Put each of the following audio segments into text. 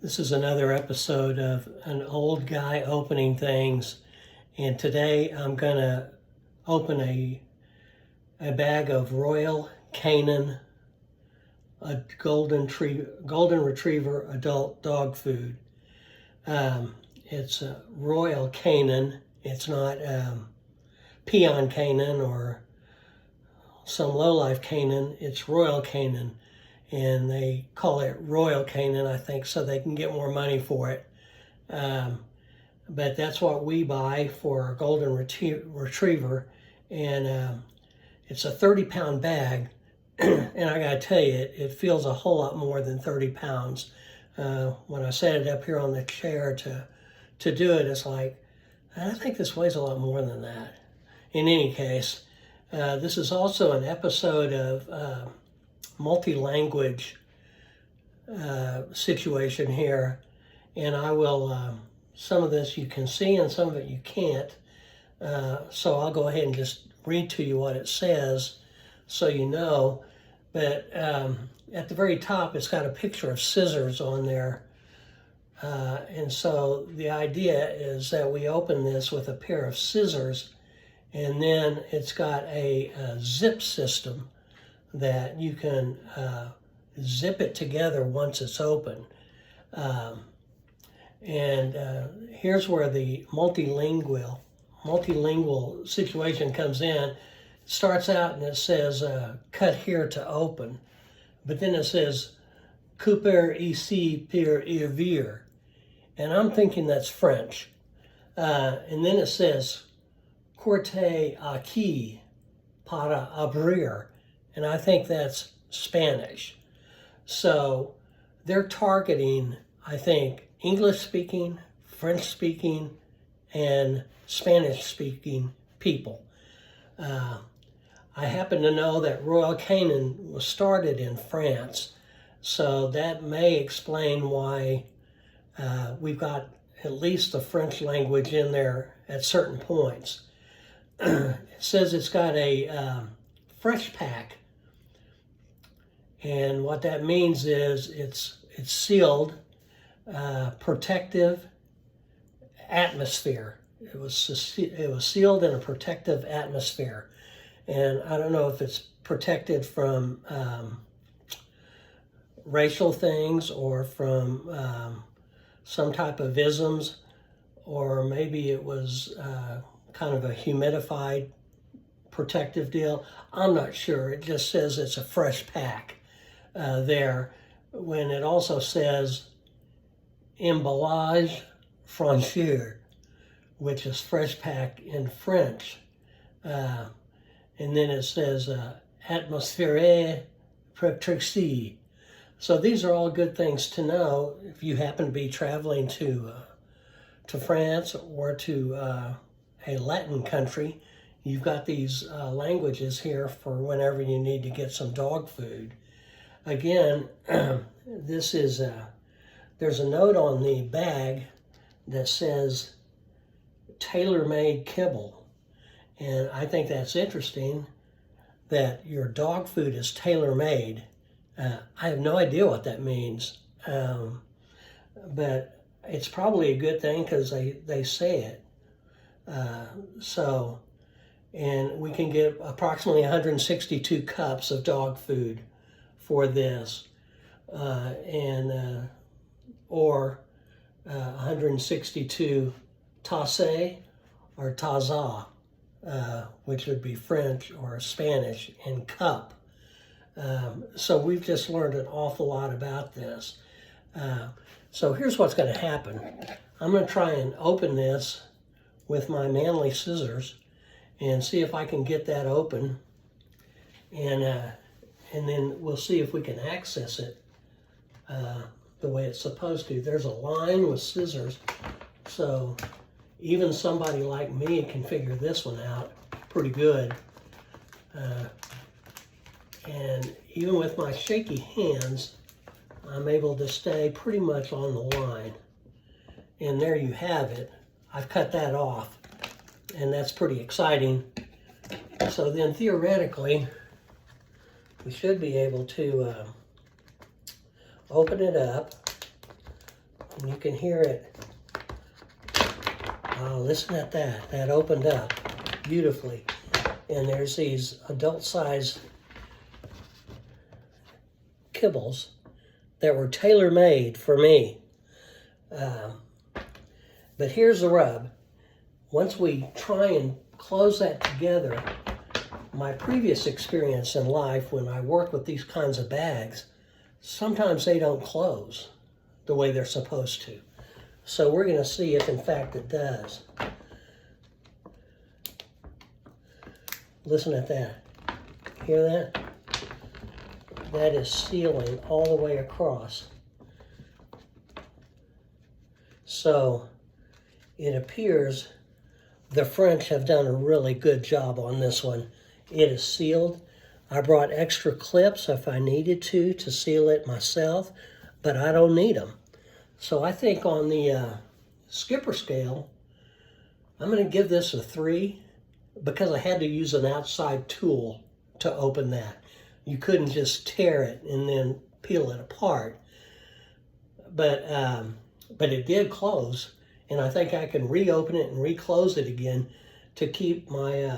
This is another episode of an old guy opening things, and today I'm gonna open a bag of Royal Canin, a golden retriever adult dog food. It's a Royal Canin. It's not Peon Canin or some lowlife Canin. It's Royal Canin. And they call it Royal Canin, I think, so they can get more money for it. But that's what we buy for our golden retriever. And it's a 30-pound bag. And I gotta tell you, it feels a whole lot more than 30 pounds. When I set it up here on the chair to do it, it's like, I think this weighs a lot more than that. In any case, this is also an episode of multi-language situation here, and I will some of this you can see and some of it you can't, so I'll go ahead and just read to you what it says so you know. But at the very top it's got a picture of scissors on there, and so the idea is that we open this with a pair of scissors, and then it's got a zip system that you can zip it together once it's open. Here's where the multilingual situation comes in. It starts out and it says, cut here to open. But then it says, couper ici pour ouvrir. And I'm thinking that's French. And then it says, corte aquí para abrir. And I think that's Spanish. So they're targeting, I think, English-speaking, French-speaking, and Spanish-speaking people. I happen to know that Royal Canin was started in France, so that may explain why we've got at least the French language in there at certain points. It says it's got a fresh pack. And what that means is it's sealed, protective atmosphere. It was sealed in a protective atmosphere, and I don't know if it's protected from racial things or from some type of isms, or maybe it was kind of a humidified protective deal. I'm not sure. It just says it's a fresh pack. There, when it also says emballage franchir, which is fresh pack in French, and then it says atmosphère protégée. So these are all good things to know if you happen to be traveling to France or to a Latin country. You've got these languages here for whenever you need to get some dog food. Again, this is there's a note on the bag that says tailor-made kibble. And I think that's interesting that your dog food is tailor-made. I have no idea what that means, but it's probably a good thing because they say it. And we can get approximately 162 cups of dog food for this, or 162 tasse or taza, which would be French or Spanish, in cup. So we've just learned an awful lot about this. So here's what's going to happen. I'm going to try and open this with my manly scissors and see if I can get that open, and then we'll see if we can access it the way it's supposed to. There's a line with scissors, so even somebody like me can figure this one out pretty good. And even with my shaky hands, I'm able to stay pretty much on the line. And there you have it. I've cut that off, and that's pretty exciting. So then theoretically, we should be able to open it up And you can hear it. Oh, listen at that. That opened up beautifully. And there's these adult-sized kibbles that were tailor-made for me. But here's the rub. Once we try and close that together, my previous experience in life when I work with these kinds of bags, sometimes they don't close the way they're supposed to. So we're going to see if in fact it does. Listen at that. Hear that? That is sealing all the way across. So it appears the French have done a really good job on this one. It is sealed. I brought extra clips if I needed to seal it myself, but I don't need them. So I think on the skipper scale, I'm going to give this a 3 because I had to use an outside tool to open that. You couldn't just tear it and then peel it apart. But it did close, and I think I can reopen it and reclose it again to keep my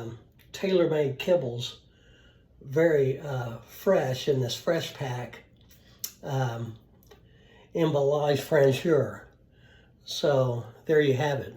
tailor-made kibbles very fresh in this fresh pack emballage Franchure. So there you have it.